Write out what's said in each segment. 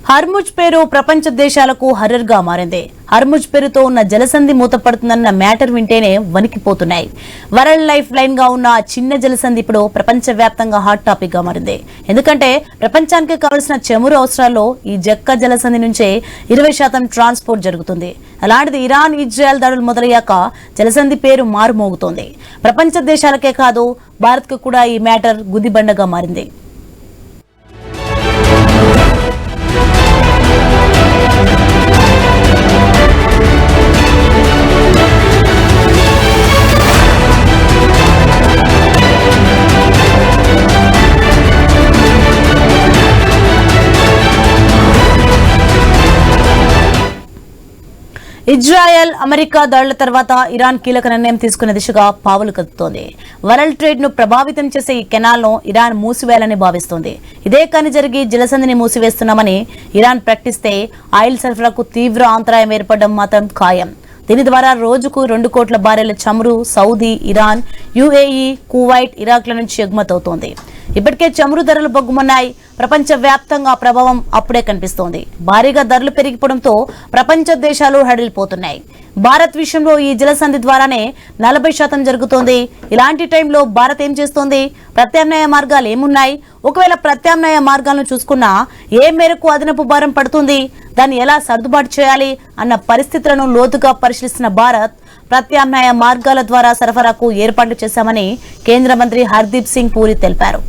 Hormuz పేరు ప్రపంచ దేశాలకు హర్రర్ గా మారింది. హర్ముజ్ పేరుతో ఉన్న జలసంధి మూతపడుతుందన్న మ్యాటర్ వింటేనే వణికిపోతున్నాయి. వరల్డ్ లైఫ్ లైన్ గా ఉన్న చిన్న జలసంధి ఇప్పుడు ప్రపంచ వ్యాప్తంగా హాట్ టాపిక్ గా మారింది. ఎందుకంటే ప్రపంచానికి కావలసిన చమురు అవసరాల్లో ఈ జక్క జలసంధి నుంచే 20% ట్రాన్స్పోర్ట్ జరుగుతుంది. అలాంటిది ఇరాన్ ఇజ్రాయెల్ దాడులు మొదలయ్యాక జలసంధి పేరు మారుమోగుతోంది. ప్రపంచ దేశాలకే కాదు భారత్ కు కూడా ఈ మ్యాటర్ గుదిబండగా మారింది. ఇజ్రాయెల్ అమెరికా దాడుల తర్వాత ఇరాన్ కీలక నిర్ణయం తీసుకునే దిశగా పావులు కదుపుతోంది. వరల్డ్ ట్రేడ్ ను ప్రభావితం చేసే ఈ కెనాల్ ను ఇరాన్ మూసివేయాలని భావిస్తోంది. ఇదే కాని జరిగి జలసంధిని మూసివేస్తున్నామని ఇరాన్ ప్రకటిస్తే ఆయిల్ సరఫరాకు తీవ్ర అంతరాయం ఏర్పడడం మాత్రం ఖాయం. దీని ద్వారా రోజుకు 2 కోట్ల బారెల చమురు సౌదీ, ఇరాన్, యుఏఈ, కువైట్, ఇరాక్ల నుంచి ఎగుమతవుతోంది. ఇప్పటికే చమురు ధరలు బొగ్గుమన్నాయి. ప్రపంచ వ్యాప్తంగా ప్రభావం అప్పుడే కనిపిస్తోంది. భారీగా ధరలు పెరిగిపోవడంతో ప్రపంచ దేశాలు హడలిపోతున్నాయి. భారత్ విషయంలో ఈ జలసంధి ద్వారానే 40% జరుగుతోంది. ఇలాంటి టైంలో భారత్ ఏం చేస్తోంది? ప్రత్యామ్నాయ మార్గాలు ఏమున్నాయి? ఒకవేళ ప్రత్యామ్నాయ మార్గాలను చూసుకున్నా ఏ మేరకు అదనపు భారం పడుతుంది? దాన్ని ఎలా సర్దుబాటు చేయాలి అన్న పరిస్థితులను లోతుగా పరిశీలిస్తున్న భారత్ ప్రత్యామ్నాయ మార్గాల ద్వారా సరఫరాకు ఏర్పాట్లు చేశామని కేంద్ర మంత్రి హర్దీప్ సింగ్ పూరి తెలిపారు.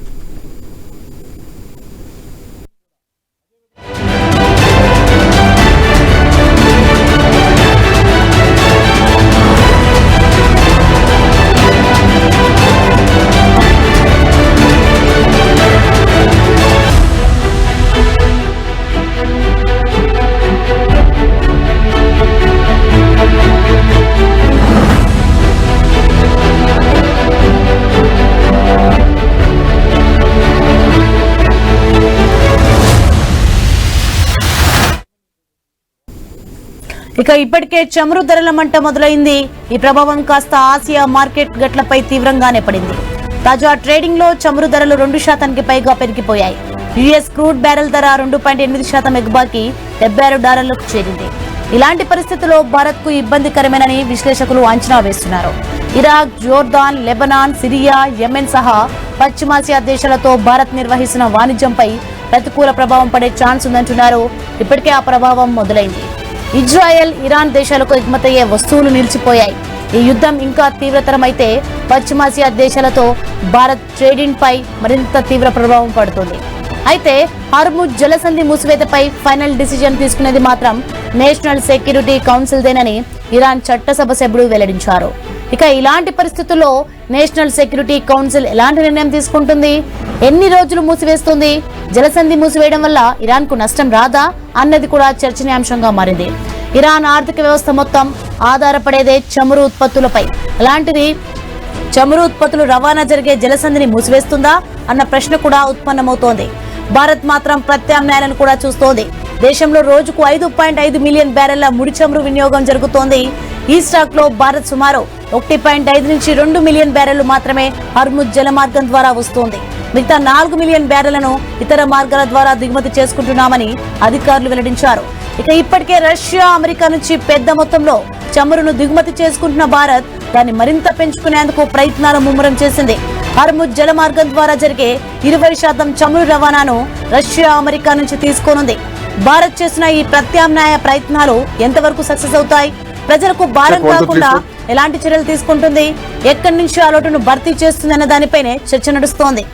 ఇక ఇప్పటికే చమురు ధరల మంట మొదలైంది. ఈ ప్రభావం కాస్త ఆసియా మార్కెట్ గట్లపై తీవ్రంగానే పడింది. తాజా ట్రేడింగ్ లో చమురు ధరలు 2% పైగా పెరిగిపోయాయి. యుఎస్ క్రూడ్ బ్యారెల్ ధర 2.8% ఎగుబాకి $76 చేరింది. ఇలాంటి పరిస్థితుల్లో భారత్ కు ఇబ్బందికరమేనని విశ్లేషకులు అంచనా వేస్తున్నారు. Iraq, Jordan, Lebanon, Syria, Yemen సహా పశ్చిమాసియా దేశాలతో భారత్ నిర్వహిస్తున్న వాణిజ్యంపై ప్రతికూల ప్రభావం పడే ఛాన్స్ ఉందంటున్నారు. ఇప్పటికే ఆ ప్రభావం మొదలైంది. ఇజ్రాయెల్, ఇరాన్ దేశాలకు ఎగుమతయ్యే వస్తువులు నిలిచిపోయాయి. ఈ యుద్ధం ఇంకా తీవ్రతరమైతే పశ్చిమాసియా దేశాలతో భారత్ ట్రేడింగ్ పై మరింత తీవ్ర ప్రభావం పడుతుంది. అయితే హర్ముజ్ జలసంధి మూసివేతపై ఫైనల్ డిసిజన్ తీసుకునేది మాత్రం నేషనల్ సెక్యూరిటీ కౌన్సిల్ దేనని ఇరాన్ చట్టసభ సభ్యుడు వెల్లడించారు. ఇక ఇలాంటి పరిస్థితుల్లో నేషనల్ సెక్యూరిటీ కౌన్సిల్ ఎలాంటి నిర్ణయం తీసుకుంటుంది? ఎన్ని రోజులు మూసివేస్తుంది? జలసంధి మూసివేయడం వల్ల ఇరాన్ కు నష్టం రాదా అన్నది కూడా చర్చనీయాంశంగా మారింది. ఇరాన్ ఆర్థిక వ్యవస్థ మొత్తం ఆధారపడేదే చమురు ఉత్పత్తులపై. అలాంటిది చమురు ఉత్పత్తులు రవాణా జరిగే జలసంధిని మూసివేస్తుందా అన్న ప్రశ్న కూడా ఉత్పన్నమవుతోంది. భారత్ మాత్రం ప్రత్యామ్నాయాలను కూడా చూస్తోంది. దేశంలో రోజుకు 5.5 మిలియన్ బ్యారెళ్ల ముడి చమురు వినియోగం జరుగుతోంది. ఈ స్టాక్ లో భారత్ సుమారు 1.5 నుంచి 2 మిలియన్ బ్యారెళ్లు మాత్రమే హర్ముజ్ జలమార్గం ద్వారా వస్తోంది. మిగతా 4 మిలియన్ బ్యారెళ్లను ఇతర మార్గాల ద్వారా దిగుమతి చేసుకుంటున్నామని అధికారులు వెల్లడించారు. ఇక ఇప్పటికే రష్యా, అమెరికా నుంచి పెద్ద మొత్తంలో చమురును దిగుమతి చేసుకుంటున్న భారత్ దాన్ని మరింత పెంచుకునేందుకు ప్రయత్నాలు ముమ్మరం చేసింది. హర్ముజ్ జలమార్గం ద్వారా జరిగే 20% చమురు రవాణాను రష్యా, అమెరికా నుంచి తీసుకోనుంది. భారత్ చేసిన ఈ ప్రత్యామ్నాయ ప్రయత్నాలు ఎంతవరకు సక్సెస్ అవుతాయి? ప్రజలకు భారం కాకుండా ఎలాంటి చర్యలు తీసుకుంటుంది? ఎక్కడి నుంచి ఆ లోటును భర్తీ చేస్తుందన్న దానిపైనే చర్చ నడుస్తోంది.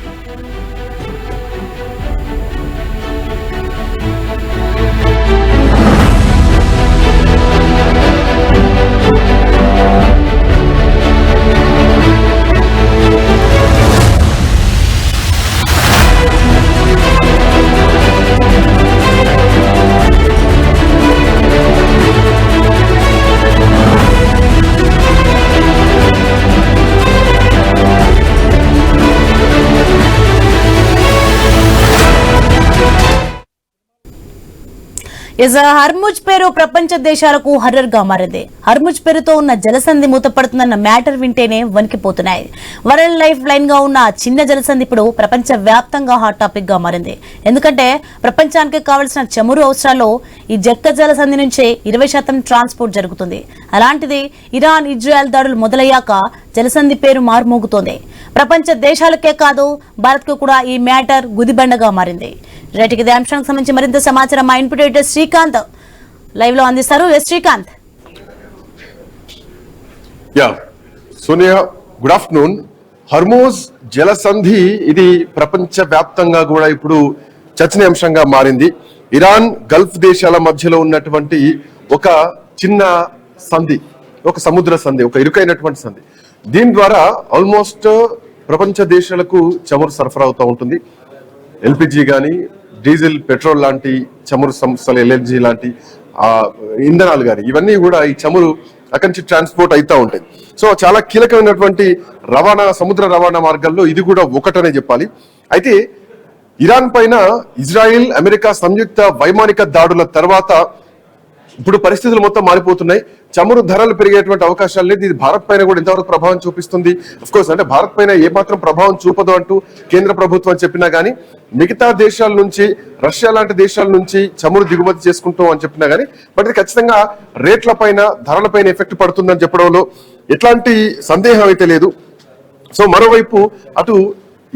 హర్ముజ్ పేరు ప్రపంచ దేశాలకు హర్రర్ గా మారింది. హర్ముజ్ పేరుతో ఉన్న జలసంధి మూతపడుతుందన్న మ్యాటర్ వింటేనే వణికిపోతున్నాయి. వరల్డ్ లైఫ్ లైన్ గా ఉన్న చిన్న జలసంధి ఇప్పుడు ప్రపంచ వ్యాప్తంగా హాట్ టాపిక్ గా మారింది. ఎందుకంటే ప్రపంచానికి కావలసిన చమురు అవసరాల్లో ఈ జక్క జలసంధి నుంచే 20% ట్రాన్స్పోర్ట్ జరుగుతుంది. అలాంటిది ఇరాన్ ఇజ్రాయెల్ దాడులు మొదలయ్యాక జలసంధి పేరు మారుమోగుతోంది. ప్రపంచ దేశాలకే కాదు భారత్ కు కూడా ఈ మ్యాటర్ గుదిబండగా మారింది. రైట్, ఇదే అంశానికి సంబంధించి మరింత సమాచారం మా ఇన్పుట్ ఎడిటర్ శ్రీకాంత్ లైవ్ లో అందిస్తారు. Srikanth. Sonia, good afternoon. Hormuz జలసంధి ఇది ప్రపంచ వ్యాప్తంగా కూడా ఇప్పుడు చర్చనీయాంశంగా మారింది. ఇరాన్ గల్ఫ్ దేశాల మధ్యలో ఉన్నటువంటి ఒక చిన్న సంధి, ఒక సముద్ర సంధి, ఒక ఇరుకైనటువంటి సంధి. దీని ద్వారా ఆల్మోస్ట్ ప్రపంచ దేశాలకు చమురు సరఫరా అవుతూ ఉంటుంది. ఎల్పిజి కానీ, డీజిల్, పెట్రోల్ లాంటి చమురు సంస్థలు, ఎల్ఎన్జి లాంటి ఇంధనాలు కానీ, ఇవన్నీ కూడా ఈ చమురు అక్కడి నుంచి ట్రాన్స్పోర్ట్ అవుతూ ఉంటాయి. సో చాలా కీలకమైనటువంటి రవాణా, సముద్ర రవాణా మార్గాల్లో ఇది కూడా ఒకటనే చెప్పాలి. అయితే ఇరాన్ పైన ఇజ్రాయిల్, అమెరికా సంయుక్త వైమానిక దాడుల తర్వాత ఇప్పుడు పరిస్థితులు మొత్తం మారిపోతున్నాయి. చమురు ధరలు పెరిగేటువంటి అవకాశాలు లేదు. ఇది భారత్ పైన కూడా ఎంతవరకు ప్రభావం చూపిస్తుంది? అఫ్ కోర్స్, అంటే భారత్ పైన ఏమాత్రం ప్రభావం చూపదు అంటూ కేంద్ర ప్రభుత్వం చెప్పినా గానీ, మిగతా దేశాల నుంచి, రష్యా లాంటి దేశాల నుంచి చమురు దిగుమతి చేసుకుంటాం అని చెప్పినా గానీ, బట్ ఇది ఖచ్చితంగా రేట్ల పైన, ధరల పైన ఎఫెక్ట్ పడుతుందని చెప్పడంలో ఎట్లాంటి సందేహం అయితే లేదు. సో మరోవైపు అటు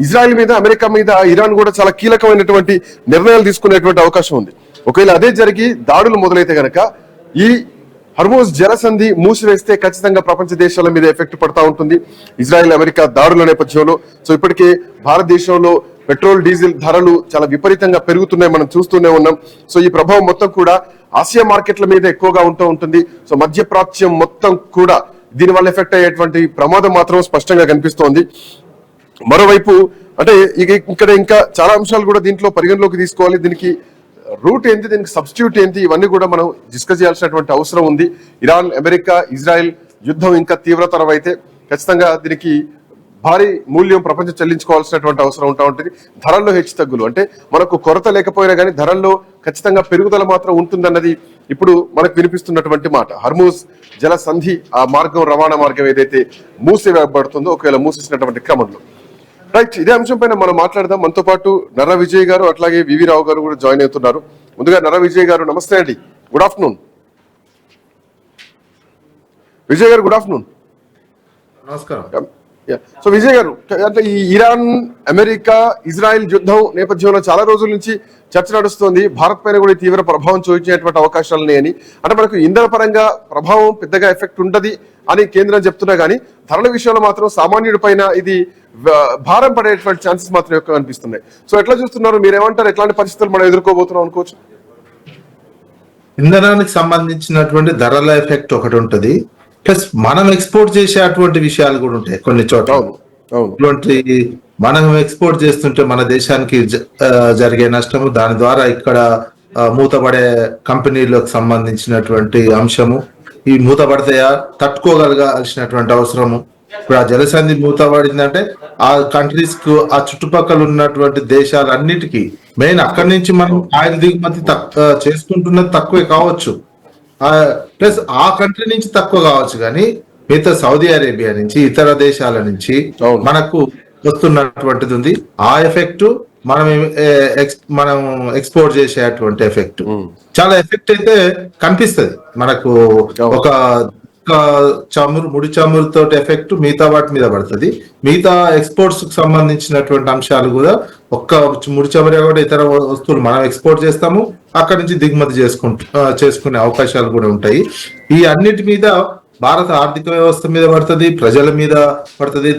ఇజ్రాయెల్ మీద, అమెరికా మీద ఇరాన్ కూడా చాలా కీలకమైనటువంటి నిర్ణయాలు తీసుకునేటువంటి అవకాశం ఉంది. ఒకవేళ అదే జరిగి దాడులు మొదలైతే గనక ఈ హర్మోజ్ జలసంధి మూసివేస్తే ఖచ్చితంగా ప్రపంచ దేశాల మీద ఎఫెక్ట్ పడతా ఉంటుంది ఇజ్రాయెల్, అమెరికా దాడుల నేపథ్యంలో. సో ఇప్పటికే భారతదేశంలో పెట్రోల్, డీజిల్ ధరలు చాలా విపరీతంగా పెరుగుతున్నాయి, మనం చూస్తూనే ఉన్నాం. సో ఈ ప్రభావం మొత్తం కూడా ఆసియా మార్కెట్ల మీద ఎక్కువగా ఉంటూ ఉంటుంది. సో మధ్యప్రాచ్యం మొత్తం కూడా దీనివల్ల ఎఫెక్ట్ అయ్యేటువంటి ప్రమాదం మాత్రం స్పష్టంగా కనిపిస్తోంది. మరోవైపు అంటే ఇక్కడ ఇంకా చాలా అంశాలు కూడా దీంట్లో పరిగణలోకి తీసుకోవాలి. దీనికి రూట్ ఏంటి, దీనికి సబ్స్టిట్యూట్ ఏంటి, ఇవన్నీ కూడా మనం డిస్కస్ చేయాల్సినటువంటి అవసరం ఉంది. ఇరాన్, అమెరికా, ఇజ్రాయెల్ యుద్ధం ఇంకా తీవ్రతరం అయితే ఖచ్చితంగా దీనికి భారీ మూల్యం ప్రపంచం చెల్లించుకోవాల్సినటువంటి అవసరం ఉంటా ఉంటుంది. ధరల్లో హెచ్చు తగ్గులు అంటే మనకు కొరత లేకపోయినా కానీ ధరల్లో ఖచ్చితంగా పెరుగుదల మాత్రం ఉంటుందన్నది ఇప్పుడు మనకు వినిపిస్తున్నటువంటి మాట. హర్మూజ్ జల సంధి, ఆ మార్గం, రవాణా మార్గం ఏదైతే మూసివేయబడుతుందో, ఒకవేళ మూసేసినటువంటి క్రమంలో. రైట్, ఇదే అంశం పైన మనం మాట్లాడదాం. మనతో పాటు నర్ర విజయ్ గారు, అట్లాగే వివి రావు గారు కూడా జాయిన్ అవుతున్నారు. ముందుగా నర్ర విజయ్ గారు, నమస్తే అండి, good afternoon. Vijay garu, good afternoon. నమస్కారం. సో విజయ్ గారు, అంటే ఈ ఇరాన్, అమెరికా, ఇజ్రాయెల్ యుద్ధం నేపథ్యంలో చాలా రోజుల నుంచి చర్చ నడుస్తోంది. భారత్ పైన కూడా తీవ్ర ప్రభావం చూపించేటువంటి అవకాశాలని అని, అంటే మనకు ఇంధన పరంగా ప్రభావం పెద్దగా ఎఫెక్ట్ ఉండదు అని కేంద్రం చెప్తున్నా గానీ, ధరల విషయంలో మాత్రం సామాన్యుడి పైన ఇది భారం పడేటువంటి ఛాన్సెస్ మాత్రం ఎక్కువ కనిపిస్తున్నాయి. సో ఎట్లా చూస్తున్నారు, మీరేమంటారు? ఎట్లాంటి పరిస్థితులు మనం ఎదుర్కోబోతున్నాం అనుకోవచ్చు? ఇంధనానికి సంబంధించినటువంటి ధరల ఎఫెక్ట్ ఒకటి ఉంటది, ప్లస్ మనం ఎక్స్పోర్ట్ చేసే అటువంటి విషయాలు కూడా ఉంటాయి కొన్ని చోట్ల. ఇటువంటి మనం ఎక్స్పోర్ట్ చేస్తుంటే మన దేశానికి జరిగే నష్టము, దాని ద్వారా ఇక్కడ మూతపడే కంపెనీలకు సంబంధించినటువంటి అంశము, ఈ మూతపడతాయా తట్టుకోగలగాల్సినటువంటి అవసరము. ఇప్పుడు ఆ జలసంధి మూతపడిందంటే ఆ కంట్రీస్ కు, ఆ చుట్టుపక్కల ఉన్నటువంటి దేశాలన్నిటికీ, మెయిన్ అక్కడి నుంచి మనం ఆయిల్ దిగుమతి చేసుకుంటున్నది తక్కువే కావచ్చు, ప్లస్ ఆ కంట్రీ నుంచి తక్కువ కావచ్చు, కానీ మిగతా సౌదీ అరేబియా నుంచి, ఇతర దేశాల నుంచి మనకు వస్తున్నటువంటిది ఉంది. ఆ ఎఫెక్ట్ మనం ఎక్స్పోర్ట్ చేసేటువంటి ఎఫెక్ట్, చాలా ఎఫెక్ట్ అయితే కనిపిస్తుంది మనకు. ఒక ముడి చమురుతో ఎఫెక్ట్ మిగతా వాటి మీద పడుతుంది. మిగతా ఎక్స్పోర్ట్స్ కు సంబంధించినటువంటి అంశాలు కూడా, ఒక్క ముడి చమురే కూడా ఇతర వస్తువులు మనం ఎక్స్పోర్ట్ చేస్తాము, అక్కడి నుంచి దిగుమతి చేసుకునే అవకాశాలు కూడా ఉంటాయి. ఈ అన్నిటి మీద భారత ఆర్థిక వ్యవస్థ మీద పడుతుంది, ప్రజల మీద పడుతుంది.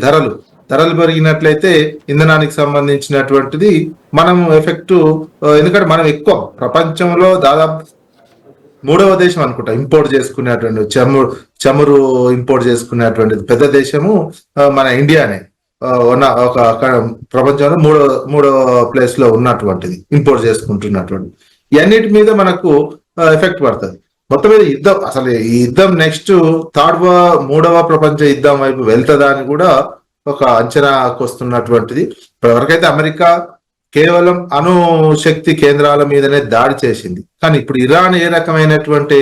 ధరలు పెరిగినట్లయితే ఇంధనానికి సంబంధించినటువంటిది మనం ఎఫెక్ట్, ఎందుకంటే మనం ఎక్కువ ప్రపంచంలో దాదాపు 3వ దేశం అనుకుంటా ఇంపోర్ట్ చేసుకునేటువంటి చమురు ఇంపోర్ట్ చేసుకునేటువంటి పెద్ద దేశము మన ఇండియానే. ఒక ప్రపంచంలో మూడో ప్లేస్ లో ఉన్నటువంటిది ఇంపోర్ట్ చేసుకుంటున్నటువంటి. ఇవన్నిటి మీద మనకు ఎఫెక్ట్ పడుతుంది. మొత్తం మీద యుద్ధం, అసలు ఈ యుద్ధం నెక్స్ట్ 3వ ప్రపంచ యుద్ధం వైపు వెళ్తుందా అని కూడా ఒక అంచనాకు వస్తున్నటువంటిది. ఇప్పటివరకైతే అమెరికా కేవలం శక్తి కేంద్రాల మీదనే దాడి చేసింది. కానీ ఇప్పుడు ఇరాన్ ఏ రకమైనటువంటి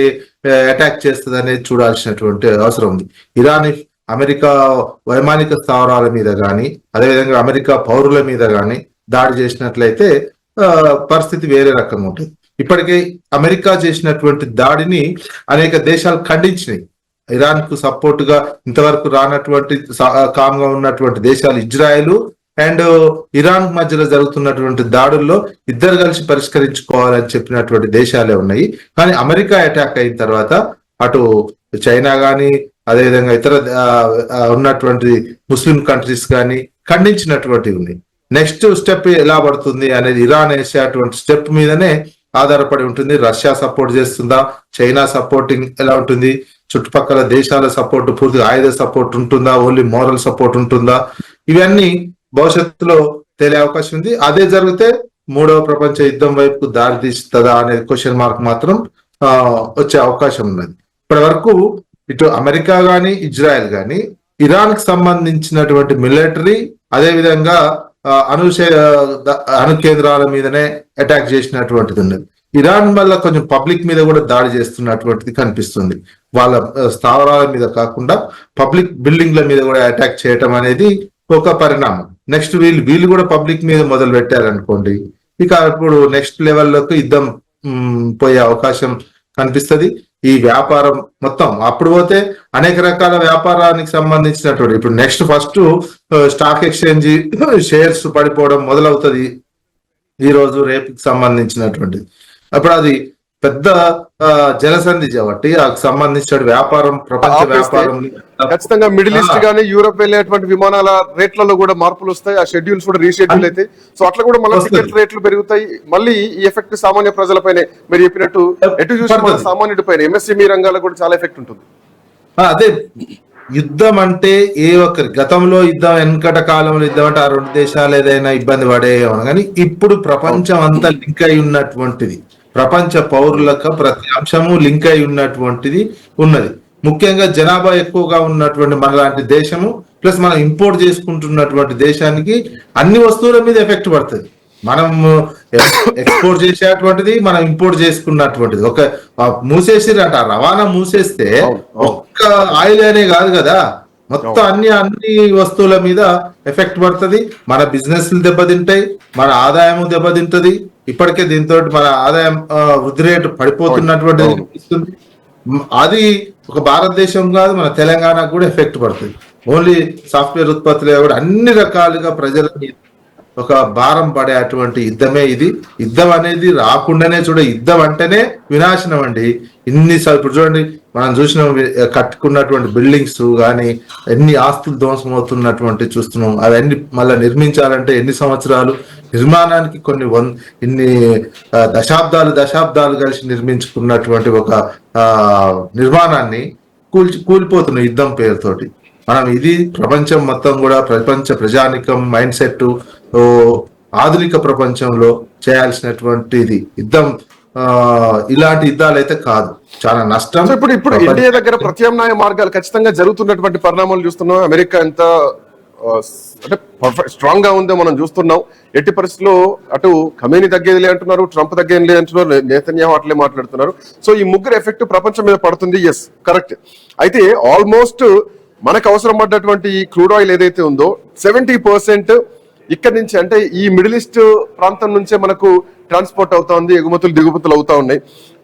అటాక్ చేస్తుంది అనేది చూడాల్సినటువంటి అవసరం ఉంది. ఇరాన్ అమెరికా వైమానిక స్థావరాల మీద కానీ అదేవిధంగా అమెరికా పౌరుల మీద కానీ దాడి చేసినట్లయితే పరిస్థితి వేరే రకంగా ఉంటుంది. ఇప్పటికే అమెరికా చేసినటువంటి దాడిని అనేక దేశాలు ఖండించినాయి. ఇరాన్ కు సపోర్ట్ గా ఇంతవరకు రానటువంటి కామ్ గా ఉన్నటువంటి దేశాలు ఇజ్రాయెల్ అండ్ ఇరాన్ మధ్యలో జరుగుతున్నటువంటి దాడుల్లో ఇద్దరు కలిసి పరిష్కరించుకోవాలని చెప్పినటువంటి దేశాలే ఉన్నాయి. కానీ అమెరికా అటాక్ అయిన తర్వాత అటు చైనా గాని అదేవిధంగా ఇతర ఉన్నటువంటి ముస్లిం కంట్రీస్ కానీ ఖండించినటువంటివి ఉన్నాయి. నెక్స్ట్ స్టెప్ ఎలా పడుతుంది అనేది ఇరాన్ వేసేటువంటి స్టెప్ మీదనే ఆధారపడి ఉంటుంది. రష్యా సపోర్ట్ చేస్తుందా, చైనా సపోర్టింగ్ ఎలా ఉంటుంది, చుట్టుపక్కల దేశాల సపోర్ట్ పూర్తిగా ఆయుధ సపోర్ట్ ఉంటుందా, ఓన్లీ మోరల్ సపోర్ట్ ఉంటుందా, ఇవన్నీ భవిష్యత్తులో తేలే అవకాశం ఉంది. అదే జరిగితే మూడవ ప్రపంచ యుద్ధం వైపు దారి తీస్తుందా అనే క్వశ్చన్ మార్క్ మాత్రం వచ్చే అవకాశం ఉన్నది. ఇప్పటి వరకు ఇటు అమెరికా గాని ఇజ్రాయెల్ గాని ఇరాన్ కి సంబంధించినటువంటి మిలిటరీ అదేవిధంగా అణు కేంద్రాల మీదనే అటాక్ చేసినటువంటిది ఉన్నది. ఇరాన్ వల్ల కొంచెం పబ్లిక్ మీద కూడా దాడి చేస్తున్నటువంటిది కనిపిస్తుంది. వాళ్ళ స్థావరాల మీద కాకుండా పబ్లిక్ బిల్డింగ్ల మీద కూడా అటాక్ చేయటం అనేది ఒక పరిణామం. నెక్స్ట్ వీళ్ళు కూడా పబ్లిక్ మీద మొదలు పెట్టారనుకోండి, ఇక ఇప్పుడు నెక్స్ట్ లెవెల్లోకి యుద్ధం పోయే అవకాశం కనిపిస్తుంది. ఈ వ్యాపారం మొత్తం అప్పుడు పోతే అనేక రకాల వ్యాపారానికి సంబంధించినటువంటి ఇప్పుడు next first stock exchange shares పడిపోవడం మొదలవుతుంది ఈ రోజు రేపుకి సంబంధించినటువంటి. అప్పుడు అది పెద్ద జలసంధి కాబట్టి ఆ సంబంధించిన వ్యాపారం ప్రపంచ వ్యాపారం ఖచ్చితంగా మిడిల్ ఈస్ట్ గానీ యూరోప్ వెళ్ళేటువంటి విమానాల రేట్లలో కూడా మార్పులు వస్తాయి. ఆ షెడ్యూల్స్ కూడా రీషెడ్యూల్ అవుతాయి. సో అట్లా కూడా మళ్ళీ టికెట్ రేట్లు పెరుగుతాయి. మళ్ళీ ఈ ఎఫెక్ట్ సామాన్య ప్రజలపైనే మీరు చెప్పినట్టు ఎటు చూసి సామాన్యుడి పైన ఎంఎస్ఎంఈ రంగాలకు కూడా చాలా ఎఫెక్ట్ ఉంటుంది. అదే యుద్ధం అంటే ఏ ఒక్కరి గతంలో యుద్ధం వెనకట కాలంలో యుద్ధం అంటే ఆ రెండు దేశాలు ఏదైనా ఇబ్బంది పడేయమని, కానీ ఇప్పుడు ప్రపంచం అంతా లింక్ అయి ఉన్నటువంటిది, ప్రపంచ పౌరులకు ప్రతి అంశము లింక్ అయి ఉన్నటువంటిది ఉన్నది. ముఖ్యంగా జనాభా ఎక్కువగా ఉన్నటువంటి మన లాంటి దేశము ప్లస్ మనం ఇంపోర్ట్ చేసుకుంటున్నటువంటి దేశానికి అన్ని వస్తువుల మీద ఎఫెక్ట్ పడుతుంది. మనం ఎక్స్పోర్ట్ చేసేటువంటిది మనం ఇంపోర్ట్ చేసుకున్నటువంటిది ఒక మూసేసిరంట, రవాణా మూసేస్తే ఒక్క ఆయిల్ అనే కాదు కదా, మొత్తం అన్ని వస్తువుల మీద ఎఫెక్ట్ పడుతుంది. మన బిజినెస్లు దెబ్బతింటాయి, మన ఆదాయం దెబ్బతింటది. ఇప్పటికే దీంతో మన ఆదాయం వృద్ధి రేటు పడిపోతున్నటువంటిది అనిపిస్తుంది. అది ఒక భారతదేశం కాదు, మన తెలంగాణకు కూడా ఎఫెక్ట్ పడుతుంది. ఓన్లీ సాఫ్ట్వేర్ ఉత్పత్తులే కూడా అన్ని రకాలుగా ప్రజల ఒక భారం పడే అటువంటి యుద్ధమే ఇది. యుద్ధం అనేది రాకుండానే యుద్ధం అంటేనే వినాశనం అండి. ఇప్పుడు చూడండి, మనం చూసిన కట్టుకున్నటువంటి బిల్డింగ్స్ కానీ ఎన్ని ఆస్తులు ధ్వంసం అవుతున్నటువంటి చూస్తున్నాం. అవన్నీ మళ్ళీ నిర్మించాలంటే ఎన్ని సంవత్సరాలు, నిర్మాణానికి ఇన్ని దశాబ్దాలు కలిసి నిర్మించుకున్నటువంటి ఒక నిర్మాణాన్ని కూలిపోతున్న యుద్ధం పేరుతోటి. మనం ఇది ప్రపంచం మొత్తం కూడా ప్రపంచ ప్రజానికం మైండ్ సెట్ ఆధునిక ప్రపంచంలో చేయాల్సినటువంటిది యుద్ధం. ఇలాంటి యుద్ధాలు అయితే కాదు, చాలా నష్టం. ఇప్పుడు ఇండియా దగ్గర ప్రత్యామ్నాయ మార్గాలు ఖచ్చితంగా జరుగుతున్నటువంటి పరిణామాలు చూస్తున్నాం. అమెరికా ఎంత అంటే స్ట్రాంగ్ గా ఉందో మనం చూస్తున్నాం. ఎట్టి పరిస్థితుల్లో అటు ఖమేనీ తగ్గేది అంటున్నారు, ట్రంప్ తగ్గేది అంటున్నారు, నేతన్యాహు అట్లే మాట్లాడుతున్నారు. సో ఈ ముగ్గురు ఎఫెక్ట్ ప్రపంచం మీద పడుతుంది. Yes, correct. అయితే ఆల్మోస్ట్ మనకు అవసరం పడ్డటువంటి క్రూడ్ ఆయిల్ ఏదైతే ఉందో 70% ఇక్కడి నుంచి, అంటే ఈ మిడిల్ ఈస్ట్ ప్రాంతం నుంచే మనకు ట్రాన్స్పోర్ట్ అవుతా ఉంది, ఎగుమతులు దిగుమతులు అవుతా ఉన్నాయి.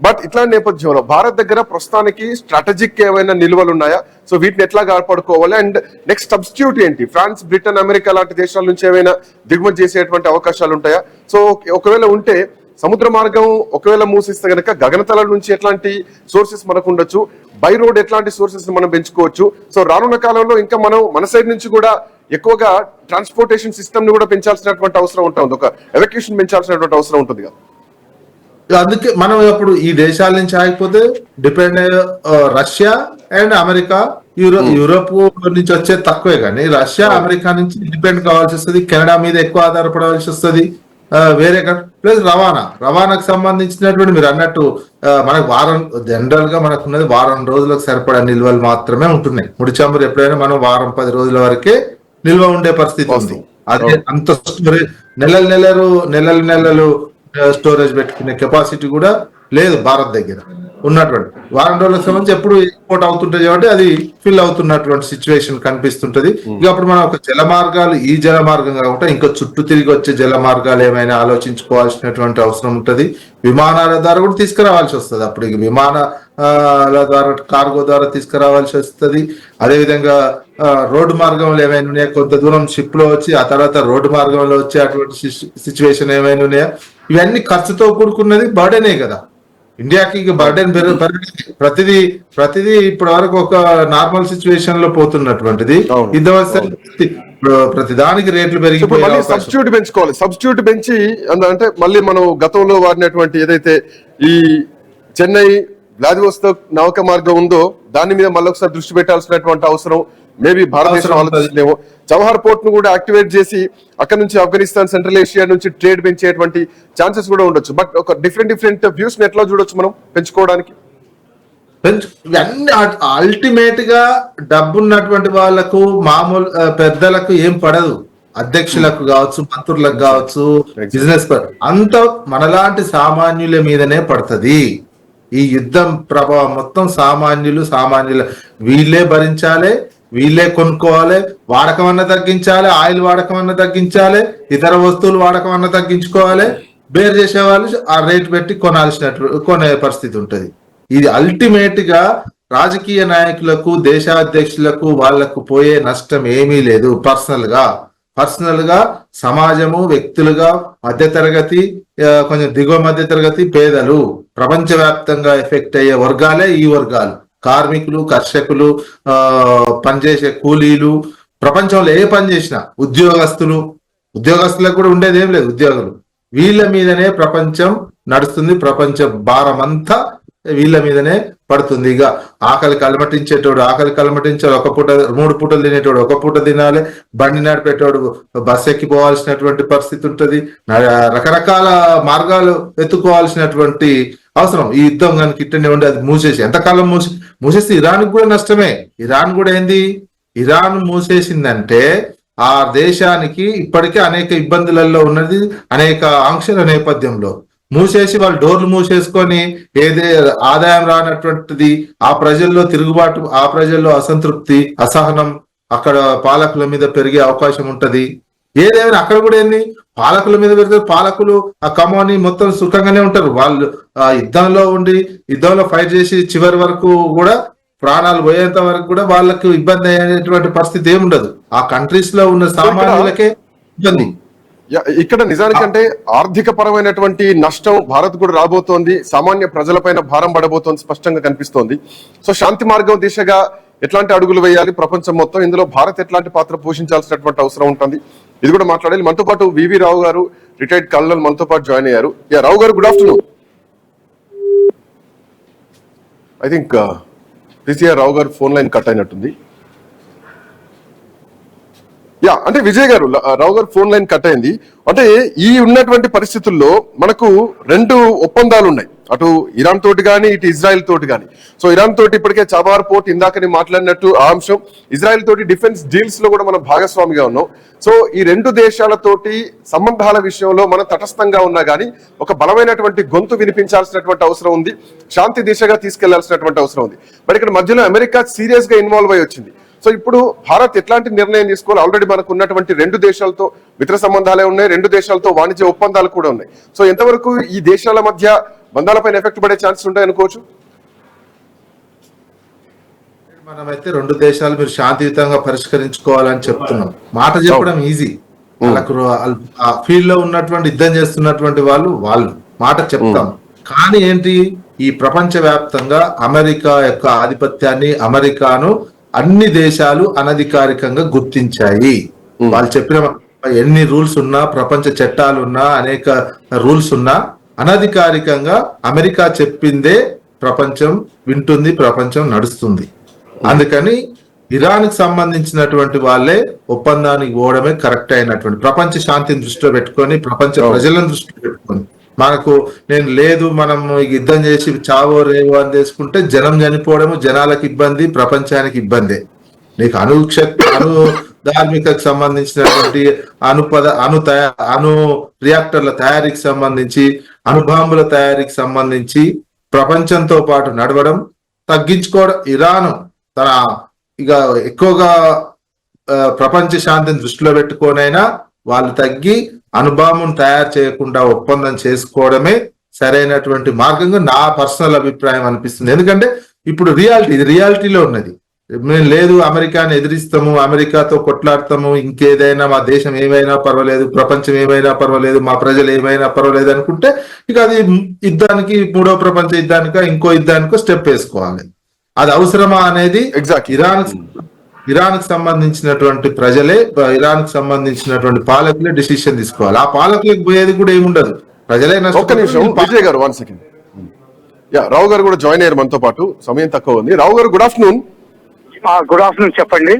బట్ ఇట్లాంటి నేపథ్యంలో భారత్ దగ్గర ప్రస్తుతానికి స్ట్రాటజిక్ ఏమైనా నిల్వలు ఉన్నాయా? సో వీటిని ఎట్లా కాపాడుకోవాలి? అండ్ నెక్స్ట్ సబ్స్టిట్యూట్ ఏంటి? ఫ్రాన్స్, బ్రిటన్, అమెరికా లాంటి దేశాల నుంచి ఏమైనా దిగుమతి చేసేటువంటి అవకాశాలు ఉంటాయా? సో ఒకవేళ ఉంటే సముద్ర మార్గం ఒకవేళ మూసిస్తే కనుక గగనతల నుంచి ఎట్లాంటి సోర్సెస్ మనకు ఉండొచ్చు, బై రోడ్ ఎట్లాంటి సోర్సెస్ మనం పెంచుకోవచ్చు? సో రానున్న కాలంలో ఇంకా మనం మన సైడ్ నుంచి కూడా ఎక్కువగా ట్రాన్స్పోర్టేషన్ సిస్టమ్ ని కూడా పెంచాల్సినటువంటి అవసరం ఉంటుంది, ఒక ఎవక్యూషన్ పెంచాల్సినటువంటి అవసరం ఉంటుంది కదా. అందుకే మనం ఇప్పుడు ఈ దేశాల నుంచి ఆగిపోతే depend Russia and America, Europe నుంచి వచ్చే తక్కువే, కానీ రష్యా అమెరికా నుంచి డిపెండ్ కావాల్సి వస్తుంది. కెనడా మీద ఎక్కువ ఆధారపడాల్సి వస్తుంది. వేరే ప్లస్ రవాణాకు సంబంధించినటువంటి మీరు అన్నట్టు మనకు జనరల్ గా మనకు ఉన్నది వారం రోజులకు సరిపడా నిల్వలు మాత్రమే ఉంటున్నాయి. ముడి చమురు ఎప్పుడైనా మనం 10 రోజుల వరకే నిల్వ ఉండే పరిస్థితి ఉంది. అదే అంత నెలలు స్టోరేజ్ పెట్టుకునే కెపాసిటీ కూడా లేదు భారత్ దగ్గర ఉన్నటువంటి. వారం రోజులకు సంబంధించి ఎప్పుడు ఎక్స్పోర్ట్ అవుతుంటది కాబట్టి అది ఫిల్ అవుతున్నటువంటి సిచ్యువేషన్ కనిపిస్తుంటది. ఇక అప్పుడు మనం ఒక జల మార్గాలు, ఈ జల మార్గం కాకుండా ఇంకా చుట్టూ తిరిగి వచ్చే జల మార్గాలు ఏమైనా ఆలోచించుకోవాల్సినటువంటి అవసరం ఉంటది. విమానాల ద్వారా కూడా తీసుకురావాల్సి వస్తుంది. అప్పుడు ఇక విమానాల ద్వారా, కార్గో ద్వారా తీసుకురావాల్సి వస్తుంది. అదేవిధంగా రోడ్డు మార్గంలో ఏమైనా ఉన్నాయా, కొంత దూరం షిప్ లో వచ్చి ఆ తర్వాత రోడ్డు మార్గంలో వచ్చే అటువంటి సిచ్యువేషన్ ఏమైనా ఉన్నాయా, ఇవన్నీ ఖర్చుతో కూడుకున్నది, బర్డెనే కదా ఇండియాకి. బర్డెన్ ప్రతిదీ ఇప్పటి వరకు ఒక నార్మల్ సిచ్యువేషన్ లో పోతున్నటువంటిది. ప్రతి దానికి రేట్లు పెరిగిపోయి సబ్స్టిట్యూట్ పెంచి అంటే మళ్ళీ మనం గతంలో వాడినటువంటి ఏదైతే ఈ చెన్నై వ్లాదివోస్తోక్ నౌక మార్గం ఉందో దాని మీద మళ్ళీ ఒకసారి దృష్టి పెట్టాల్సినటువంటి అవసరం మేబీ భారతదేశం ఆలోచిస్తుందేమో. చబహార్ పోర్ట్ ను కూడా యాక్టివేట్ చేసి అక్కడ నుంచి ఆఫ్ఘనిస్తాన్, సెంట్రల్ ఏషియా నుంచి ట్రేడ్ పెంచేటువంటి ఛాన్సెస్ కూడా ఉండొచ్చు. బట్ ఒక డిఫరెంట్ వ్యూస్ ని ఎట్లా చూడొచ్చు మనం పెంచుకోవడానికి? ఇవన్నీ అల్టిమేట్ గా డబ్బున్నటువంటి వాళ్ళకు, మామూలు పెద్దలకు ఏం పడదు. అధ్యక్షులకు కావచ్చు, మంత్రులకు కావచ్చు, బిజినెస్ అంత మనలాంటి సామాన్యుల మీదనే పడుతుంది. ఈ యుద్ధం ప్రభావం మొత్తం సామాన్యుల వీళ్ళే భరించాలి, వీళ్ళే కొనుక్కోవాలి. వాడకం అన్న తగ్గించాలి, ఆయిల్ వాడకం అన్న తగ్గించాలి, ఇతర వస్తువులు వాడకం అన్న తగ్గించుకోవాలి. బేర్ చేసే వాళ్ళు ఆ రేట్ పెట్టి కొనే పరిస్థితి ఉంటది. ఇది అల్టిమేట్ గా రాజకీయ నాయకులకు, దేశాధ్యక్షులకు వాళ్లకు పోయే నష్టం ఏమీ లేదు. పర్సనల్ గా సమాజము, వ్యక్తులుగా, మధ్యతరగతి, కొంచెం దిగువ మధ్యతరగతి, పేదలు, ప్రపంచవ్యాప్తంగా ఎఫెక్ట్ అయ్యే వర్గాలే ఈ వర్గాలు. కార్మికులు, కర్షకులు, పనిచేసే కూలీలు, ప్రపంచంలో ఏ పని చేసినా ఉద్యోగస్తులకు కూడా ఉండేది ఏం లేదు. ఉద్యోగులు వీళ్ళ మీదనే ప్రపంచం నడుస్తుంది. ప్రపంచ భారం అంతా వీళ్ళ మీదనే పడుతుంది. ఇక ఆకలి కలమటించాడు ఒక పూట, 3 పూటలు తినేటోడు ఒక పూట తినాలి, బండి నడిపేటోడు బస్సు ఎక్కిపోవాల్సినటువంటి పరిస్థితి ఉంటది. రకరకాల మార్గాలు ఎత్తుకోవాల్సినటువంటి అవసరం. ఈ యుద్ధం కనుక ఇట్టనే ఉండి అది మూసేసి ఎంతకాలం మూసేసి ఇరాన్ కూడా నష్టమే. ఇరాన్ కూడా ఏంది, ఇరాన్ మూసేసిందంటే ఆ దేశానికి ఇప్పటికే అనేక ఇబ్బందులలో ఉన్నది, అనేక ఆంక్షల నేపథ్యంలో మూసేసి వాళ్ళు డోర్లు మూసేసుకొని ఏదే ఆదాయం రానటువంటిది, ఆ ప్రజల్లో తిరుగుబాటు, ఆ ప్రజల్లో అసంతృప్తి, అసహనం అక్కడ పాలకుల మీద పెరిగే అవకాశం ఉంటది. ఏదేమైనా అక్కడ కూడా ఏంది, పాలకుల మీద పెడితే పాలకులు ఆ కమాని మొత్తం సుఖంగానే ఉంటారు. వాళ్ళు ఆ యుద్ధంలో ఫైట్ చేసి చివరి వరకు కూడా, ప్రాణాలు పోయేంత వరకు కూడా వాళ్ళకు ఇబ్బంది అయ్యేటువంటి పరిస్థితి ఏముండదు. ఆ కంట్రీస్ లో ఉన్న సామాన్యులకే ఇబ్బంది. ఇక్కడ నిజానికంటే ఆర్థిక పరమైనటువంటి నష్టం భారత్ కూడా రాబోతోంది, సామాన్య ప్రజలపైన భారం పడబోతోంది, స్పష్టంగా కనిపిస్తోంది. సో శాంతి మార్గం దిశగా ఎట్లాంటి అడుగులు వేయాలి ప్రపంచం మొత్తం, ఇందులో భారత్ ఎట్లాంటి పాత్ర పోషించాల్సినటువంటి అవసరం ఉంటుంది, ఇది కూడా మాట్లాడాలి. మనతో పాటు వివి రావు గారు, రిటైర్డ్ కల్నల్, మనతో పాటు జాయిన్ అయ్యారు. Rao garu, good afternoon. I think PCR Rao garu phone line cut అయినట్టుంది. అంటే విజయ్ గారు, రావు గారు ఫోన్ లైన్ కట్ అయింది. అంటే ఈ ఉన్నటువంటి పరిస్థితుల్లో మనకు 2 ఒప్పందాలు ఉన్నాయి, అటు ఇరాన్ తోటి కానీ, ఇటు ఇజ్రాయెల్ తోటి కానీ. సో ఇరాన్ తోటి ఇప్పటికే చబహార్ పోర్ట్ ఇందాకని మాట్లాడినట్టు ఆ అంశం, ఇజ్రాయెల్ తోటి డిఫెన్స్ డీల్స్ లో కూడా మనం భాగస్వామిగా ఉన్నాం. సో ఈ 2 దేశాలతోటి సంబంధాల విషయంలో మనం తటస్థంగా ఉన్నా కానీ ఒక బలమైనటువంటి గొంతు వినిపించాల్సినటువంటి అవసరం ఉంది, శాంతి దిశగా తీసుకెళ్లాల్సినటువంటి అవసరం ఉంది. బట్ ఇక్కడ మధ్యలో అమెరికా సీరియస్ గా ఇన్వాల్వ్ అయి వచ్చింది. సో ఇప్పుడు భారత్ ఎట్లాంటి నిర్ణయం తీసుకోవాలి? ఆల్రెడీ మనకు ఉన్నటువంటి 2 దేశాలతో మిత్ర సంబంధాలే ఉన్నాయి, 2 దేశాలతో వాణిజ్య ఒప్పందాలు కూడా ఉన్నాయి. సో ఎంతవరకు ఈ దేశాల మధ్య బంధాలపైన ఎఫెక్ట్ పడే ఛాన్సెస్ ఉంటాయి అనుకోవచ్చు? మనమైతే 2 దేశాలు మీరు శాంతియుతంగా పరిష్కరించుకోవాలని చెప్తున్నాం. మాట చెప్పడం ఈజీ, వాళ్ళకు ఆ ఫీల్డ్ లో ఉన్నటువంటి యుద్ధం చేస్తున్నటువంటి వాళ్ళు మాట చెప్తాం. కానీ ఏంటి, ఈ ప్రపంచ వ్యాప్తంగా అమెరికా యొక్క ఆధిపత్యాన్ని, అమెరికాను అన్ని దేశాలు అనధికారికంగా గుర్తించాయి. వాళ్ళు చెప్పిన ఎన్ని రూల్స్ ఉన్నా, ప్రపంచ చట్టాలు ఉన్నా, అనేక రూల్స్ ఉన్నా, అనధికారికంగా అమెరికా చెప్పిందే ప్రపంచం వింటుంది, ప్రపంచం నడుస్తుంది. అందుకని ఇరాన్ కి సంబంధించినటువంటి వాళ్ళే ఒప్పందానికి పోవడమే కరెక్ట్ అయినటువంటి, ప్రపంచ శాంతిని దృష్టిలో పెట్టుకొని, ప్రపంచ ప్రజలను దృష్టిలో పెట్టుకొని, మనకు మనం యుద్ధం చేసి చావో రేవో అని తీసుకుంటే జనం చనిపోవడము, జనాలకు ఇబ్బంది, ప్రపంచానికి ఇబ్బంది. నీకు ధార్మికకు సంబంధించినటువంటి అణు రియాక్టర్ల తయారీకి సంబంధించి, అణుబాంబుల తయారీకి సంబంధించి ప్రపంచంతో పాటు నడవడం, తగ్గించుకోవడం. ఇరాన్ తన ఇక ఎక్కువగా ప్రపంచ శాంతిని దృష్టిలో పెట్టుకోనైనా వాళ్ళు తగ్గి అణుబాంబును తయారు చేయకుండా ఒప్పందం చేసుకోవడమే సరైనటువంటి మార్గంగా నా పర్సనల్ అభిప్రాయం అనిపిస్తుంది. ఎందుకంటే ఇప్పుడు ఇది రియాలిటీలో ఉన్నది. మేము లేదు అమెరికాని ఎదిరిస్తాము, అమెరికాతో కొట్లాడతాము, ఇంకేదైనా మా దేశం ఏమైనా పర్వాలేదు, ప్రపంచం ఏమైనా పర్వాలేదు, మా ప్రజలు ఏమైనా పర్వాలేదు అనుకుంటే ఇక అది యుద్ధానికి, మూడో ప్రపంచ యుద్ధానికో ఇంకో యుద్ధానికో స్టెప్ వేసుకోవాలి. అది అవసరమా అనేది ఇరాన్ కి సంబంధించినటువంటి ప్రజలే, ఇరాన్ కి సంబంధించినటువంటి పాలకులే డిసిషన్ తీసుకోవాలి. ఆ పాలకులకు పోయేది కూడా ఏముండదు, ప్రజలే. ఒక్క నిమిషం విజయ్ గారు, 1 సెకండ్. రావు గారు కూడా జాయిన్ అయ్యారు మనతో పాటు, సమయం తక్కువ ఉంది. రావు garu, good afternoon. Good afternoon, చెప్పండి.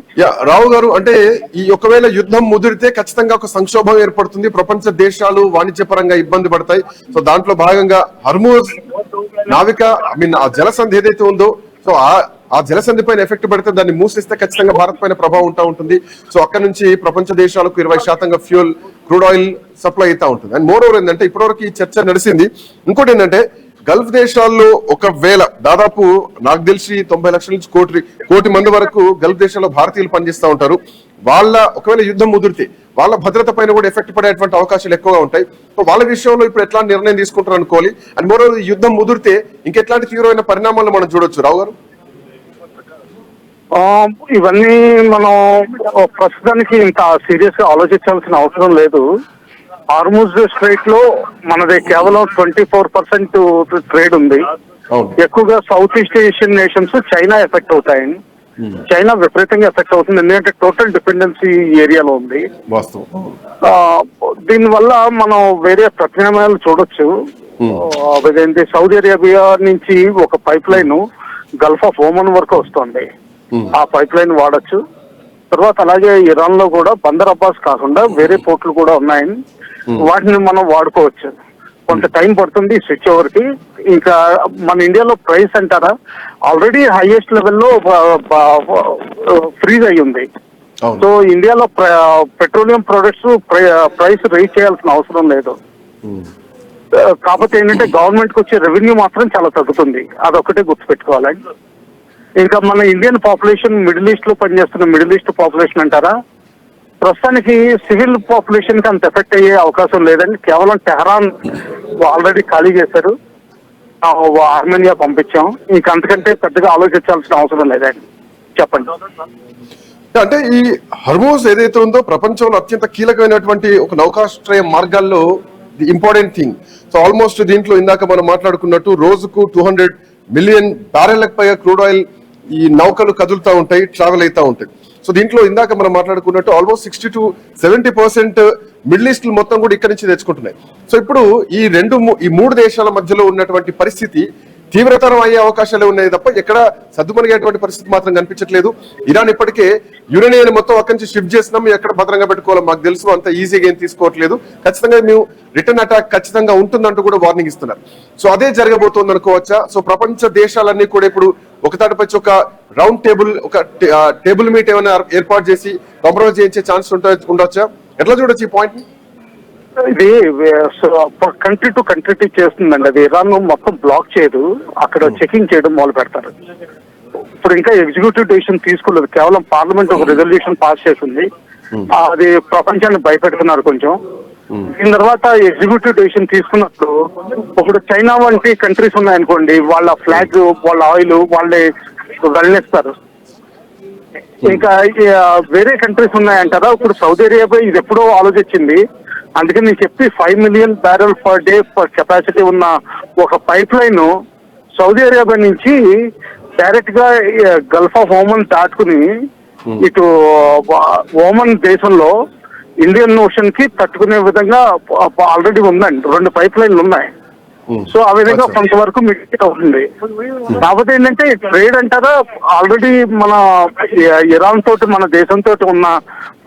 రావు గారు, అంటే ఈ ఒకవేళ యుద్ధం ముదిరితే ఖచ్చితంగా ఒక సంక్షోభం ఏర్పడుతుంది, ప్రపంచ దేశాలు వాణిజ్యపరంగా ఇబ్బంది పడతాయి. సో దాంట్లో భాగంగా హర్మూజ్ నావిక ఆ జలసంధి ఏదైతే ఉందో, సో ఆ జలసంధి పైన ఎఫెక్ట్ పడితే దాన్ని మూసిస్తే ఖచ్చితంగా భారత్ పైన ప్రభావం ఉంటుంది. సో అక్కడ నుంచి ప్రపంచ దేశాలకు 20% ఫ్యూయల్, క్రూడ్ ఆయిల్ సప్లై అవుతా ఉంటుంది. అండ్ మోర్ ఓవర్ ఏంటంటే ఇప్పటివరకు ఈ చర్చ నడిచింది. ఇంకోటి ఏంటంటే గల్ఫ్ దేశాల్లో ఒకవేళ దాదాపు నాకు తెలిసి 90 లక్షల నుంచి కోటి మంది వరకు గల్ఫ్ దేశాల్లో భారతీయులు పనిచేస్తూ ఉంటారు. ఒకవేళ యుద్ధం ముదిరితే వాళ్ళ భద్రత పైన కూడా ఎఫెక్ట్ పడేటువంటి అవకాశాలు ఎక్కువగా ఉంటాయి. సో వాళ్ళ విషయంలో ఇప్పుడు ఎట్లాంటి నిర్ణయం తీసుకుంటారు అనుకోవాలి. అండ్ మరో యుద్ధం ముదిరితే ఇంకెట్లాంటి తీవ్రమైన పరిణామాలు మనం చూడొచ్చు రావు గారు? ఇవన్నీ మనం ప్రస్తుతానికి ఇంత సీరియస్ గా ఆలోచించాల్సిన అవసరం లేదు. హార్మూజ్ స్ట్రైట్ లో మనది కేవలం 24% ట్రేడ్ ఉంది. ఎక్కువగా south east Asian nations China effect అవుతాయని. చైనా విపరీతంగా ఎఫెక్ట్ అవుతుంది, ఎందుకంటే టోటల్ డిపెండెన్సీ ఏరియాలో ఉంది. దీనివల్ల మనం వేరే ప్రత్యామ్నాయాలు చూడొచ్చు. అదేంటి, సౌదీ అరేబియా నుంచి ఒక పైప్ లైన్ గల్ఫ్ ఆఫ్ ఓమన్ వరకు వస్తుంది, ఆ పైప్ లైన్ వాడచ్చు. తర్వాత అలాగే ఇరాన్ లో కూడా బందర్ అబ్బాస్ కాకుండా వేరే పోర్ట్లు కూడా ఉన్నాయని, వాటిని మనం వాడుకోవచ్చు. కొంత టైం పడుతుంది స్విచ్ ఓవర్ కి. ఇంకా మన ఇండియాలో ప్రైస్ అంటారా, ఆల్రెడీ హైయెస్ట్ లెవెల్లో ఫ్రీజ్ అయ్యి ఉంది. సో ఇండియాలో పెట్రోలియం ప్రొడక్ట్స్ ప్రైస్ రైజ్ చేయాల్సిన అవసరం లేదు. కాకపోతే ఏంటంటే గవర్నమెంట్ కి వచ్చే రెవెన్యూ మాత్రం చాలా తగ్గుతుంది, అదొక్కటే గుర్తుపెట్టుకోవాలి. ఇంకా మన ఇండియన్ పాపులేషన్ మిడిల్ ఈస్ట్ లో పనిచేస్తున్న మిడిల్ ఈస్ట్ పాపులేషన్ అంటారా, ప్రస్తుతానికి సివిల్ పాపులేషన్ కి అంత ఎఫెక్ట్ అయ్యే అవకాశం లేదండి. కేవలం టెహరాన్ ఆల్రెడీ ఖాళీ చేశారు, ఆర్మేనియా పంపించాం. ఇంకా అంతకంటే పెద్దగా ఆలోచించాల్సిన అవసరం లేదండి. చెప్పండి. అంటే ఈ హర్మూజ్ ఏదైతే ఉందో ప్రపంచంలో అత్యంత కీలకమైనటువంటి ఒక నౌకాశ్రయ మార్గాల్లో the important thing. So almost దీంట్లో ఇందాక మనం మాట్లాడుకున్నట్టు రోజుకు 200 మిలియన్ బ్యారెళ్లకు పైగా క్రూడ్ ఆయిల్ ఈ నౌకలు కదులుతూ ఉంటాయి, ట్రావెల్ అవుతూ ఉంటాయి. సో దీంట్లో ఇందాక మనం మాట్లాడుకున్నట్టు ఆల్మోస్ట్ 60 to 70% మిడిల్ ఈస్ట్ మొత్తం కూడా ఇక్కడి నుంచి తెచ్చుకుంటున్నాయి. సో ఇప్పుడు ఈ మూడు దేశాల మధ్యలో ఉన్నటువంటి పరిస్థితి తీవ్రతరం అయ్యే అవకాశాలే ఉన్నాయి తప్ప ఎక్కడ సద్దుమణిగేటువంటి పరిస్థితి మాత్రం కనిపించట్లేదు. ఇరాన్ ఇప్పటికే యురేనియం మొత్తం అక్కడి నుంచి షిఫ్ట్ చేసినాం, ఎక్కడ భద్రంగా పెట్టుకోవాలో మాకు తెలుసు, అంత ఈజీగా ఏం తీసుకోవట్లేదు, ఖచ్చితంగా మేము రిటర్న్ అటాక్ ఖచ్చితంగా ఉంటుందంటూ కూడా వార్నింగ్ ఇస్తున్నారు. సో అదే జరగబోతోంది అనుకోవచ్చా? సో ప్రపంచ దేశాలన్నీ కూడా ఇప్పుడు ఒకదాటిపై ఒక రౌండ్ టేబుల్, ఒక టేబుల్ మీట్ ఏమైనా ఏర్పాటు చేసి కాంప్రమైజ్ చేయించే ఛాన్స్ ఉండొచ్చా? ఎట్లా చూడొచ్చు ఈ పాయింట్? ఇది కంట్రీ టు కంట్రీ చేస్తుందండి. అది ఇరాన్ మొత్తం బ్లాక్ చేయదు, అక్కడ చెకింగ్ చేయడం మొదలు పెడతారు. ఇప్పుడు ఇంకా ఎగ్జిక్యూటివ్ డెసిషన్ తీసుకోలేదు, కేవలం పార్లమెంట్ ఒక రెజల్యూషన్ పాస్ చేసింది. అది ప్రపంచాన్ని భయపెడుతున్నారు కొంచెం. దీని తర్వాత ఎగ్జిక్యూటివ్ డెసిషన్ తీసుకున్నప్పుడు ఇప్పుడు చైనా వంటి కంట్రీస్ ఉన్నాయనుకోండి, వాళ్ళ ఫ్లాగ్, వాళ్ళ ఆయిల్ వాళ్ళే వెళ్ళేస్తారు. ఇంకా వేరే కంట్రీస్ ఉన్నాయంటారా, ఇప్పుడు సౌదీ అరేబియా ఇది ఎప్పుడో ఆలోచించింది. అందుకని నేను చెప్పి 5 million barrel per day capacity ఉన్న ఒక పైప్ లైన్ సౌదీ అరేబియా నుంచి డైరెక్ట్ గా గల్ఫ్ ఆఫ్ ఓమన్ దాటుకుని ఇటు ఓమన్ దేశంలో ఇండియన్ ఓషన్ కి తట్టుకునే విధంగా ఆల్రెడీ ఉందండి, 2 పైప్ లైన్లు ఉన్నాయి. సో ఆ విధంగా కొంతవరకు మిటిగేట్ అవుతుంది. కాకపోతే ఏంటంటే ట్రేడ్ అంటారా, ఆల్రెడీ మన ఇరాన్ తోటి మన దేశంతో ఉన్న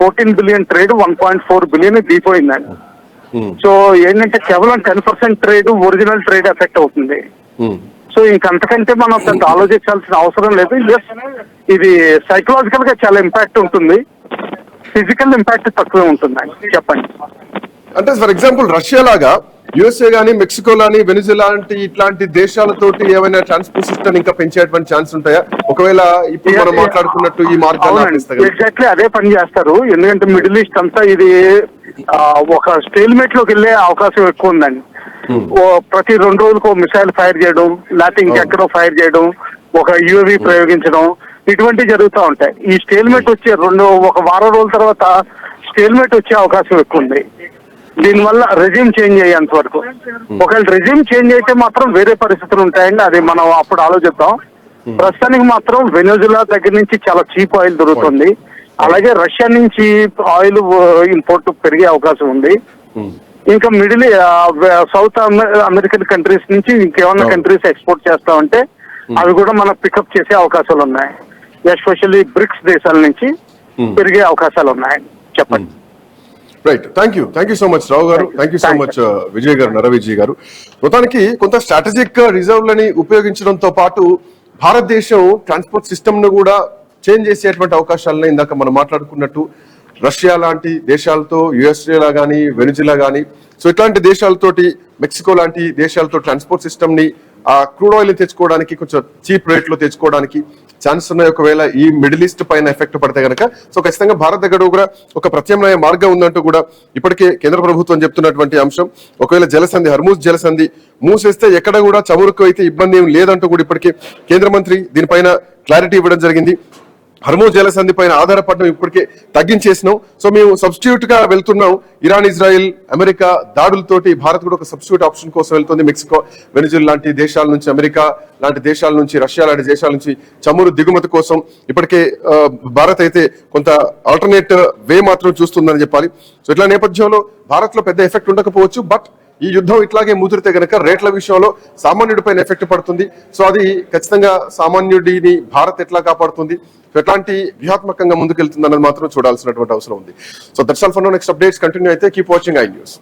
14 బిలియన్ ట్రేడ్ 1.4 బిలియన్ దిగిపోయిందండి. సో ఏంటంటే కేవలం 10% ట్రేడ్ ఒరిజినల్ ట్రేడ్ ఎఫెక్ట్ అవుతుంది. సో ఇంకంతకంటే మనం పెద్ద ఆలోచించాల్సిన అవసరం లేదు. ఇది సైకలాజికల్ గా చాలా ఇంపాక్ట్ ఉంటుంది. ఫిజికల్ ఇంపాక్ట్ తక్కువే ఉంటుందండి. చెప్పండి. అంటే ఫర్ ఎగ్జాంపుల్ రష్యా లాగా యుఎస్ఏ గానీ మెక్సికో లాని వెనిజులా లాంటి ఇట్లాంటి దేశాలతోటి ఏమైనా ట్రాన్స్పోర్ట్ సిస్టమ్ ఇంకా పెంచేటువంటి ఛాన్స్ ఉంటాయా ఒకవేళ ఇప్పుడు మనం మాట్లాడుకున్నట్టు ఈ మార్గాలు? ఎగ్జాక్ట్లీ అదే పని చేస్తారు. ఎందుకంటే మిడిల్ ఈస్ట్ అంతా ఇది ఒక స్టేల్మేట్ లోకి వెళ్ళే అవకాశం ఎక్కువ ఉందండి. ప్రతి 2 రోజులకు మిసైల్ ఫైర్ చేయడం, లేకపోతే ఇంకెక్కడో ఫైర్ చేయడం, ఒక యుఏవి ప్రయోగించడం, ఇటువంటివి జరుగుతూ ఉంటాయి. ఈ స్టేల్మేట్ వచ్చే ఒక వారం రోజుల తర్వాత స్టేల్మేట్ వచ్చే అవకాశం ఎక్కువ ఉంది. దీనివల్ల రెజ్యూమ్ చేంజ్ అయ్యేంత వరకు. ఒకవేళ రెజ్యూమ్ చేంజ్ అయితే మాత్రం వేరే పరిస్థితులు ఉంటాయండి, అది మనం అప్పుడు ఆలోచిద్దాం. ప్రస్తుతానికి మాత్రం వెనెజులా దగ్గర నుంచి చాలా చీప్ ఆయిల్ దొరుకుతుంది. అలాగే రష్యా నుంచి ఆయిల్ ఇంపోర్ట్ పెరిగే అవకాశం ఉంది. ఇంకా సౌత్ అమెరికన్ కంట్రీస్ నుంచి ఇంకేమన్నా కంట్రీస్ ఎక్స్పోర్ట్ చేస్తామంటే అవి కూడా మనం పికప్ చేసే అవకాశాలు ఉన్నాయి. ఎస్పెషల్లీ బ్రిక్స్ దేశాల నుంచి పెరిగే అవకాశాలు ఉన్నాయి. చెప్పండి. Right, thank you so much Rao garu, thank you so much Vijay garu, Nara Vijay గారు. మొత్తానికి కొంత స్ట్రాటజిక్ రిజర్వ్లని ఉపయోగించడంతో పాటు భారతదేశం ట్రాన్స్పోర్ట్ సిస్టమ్ ను కూడా చేంజ్ చేసేటువంటి అవకాశాలను ఇందాక మనం మాట్లాడుకున్నట్టు రష్యా లాంటి దేశాలతో, యుఎస్ఏ లా గానీ, వెనిజులా గానీ, సో ఇట్లాంటి దేశాలతోటి, మెక్సికో లాంటి దేశాలతో ట్రాన్స్పోర్ట్ సిస్టమ్ ని ఆ క్రూడ్ ఆయిల్ తెచ్చుకోవడానికి కొంచెం చీప్ రేట్ లో తెచ్చుకోవడానికి ఛాన్స్ ఉన్నాయి ఒకవేళ ఈ మిడిల్ ఈస్ట్ పైన ఎఫెక్ట్ పడితే కనుక. సో ఖచ్చితంగా భారత్ దగ్గర కూడా ఒక ప్రత్యామ్నాయ మార్గం ఉందంటూ కూడా ఇప్పటికే కేంద్ర ప్రభుత్వం చెప్తున్నటువంటి అంశం. ఒకవేళ జలసంధి, హర్మూజ్ జలసంధి మూసేస్తే ఎక్కడ కూడా చమురుకు అయితే ఇబ్బంది ఏం లేదంటూ కూడా ఇప్పటికే కేంద్ర మంత్రి దీనిపైన క్లారిటీ ఇవ్వడం జరిగింది. హర్మూజ్ జలసంధి పైన ఆధారపడడం ఇప్పటికే తగ్గించేసినాం. సో మేము సబ్స్టిట్యూట్ గా వెళ్తున్నాం. ఇరాన్, ఇజ్రాయెల్, అమెరికా దాడులతోటి భారత్ కూడా ఒక సబ్స్టిట్యూట్ ఆప్షన్ కోసం వెళ్తుంది. మెక్సికో, వెనిజులా లాంటి దేశాల నుంచి, అమెరికా లాంటి దేశాల నుంచి, రష్యా లాంటి దేశాల నుంచి చమురు దిగుమతి కోసం ఇప్పటికే భారత్ అయితే కొంత ఆల్టర్నేట్ వే మాత్రం చూస్తుందని చెప్పాలి. సో ఇట్లా నేపథ్యంలో భారత్ లో పెద్ద ఎఫెక్ట్ ఉండకపోవచ్చు, బట్ ఈ యుద్ధం ఇట్లాగే ముదిరితే గనక రేట్ల విషయంలో సామాన్యుడి పైన ఎఫెక్ట్ పడుతుంది. సో అది ఖచ్చితంగా సామాన్యుడిని భారత్ ఎట్లా కాపాడుతుంది, ఎట్లాంటి వ్యూహాత్మకంగా ముందుకెళ్తుంది అన్నది మాత్రం చూడాల్సినటువంటి అవసరం ఉంది. So that's all for now. Next updates continue అయితే కీప్ వాచింగ్ ఐ న్యూస్.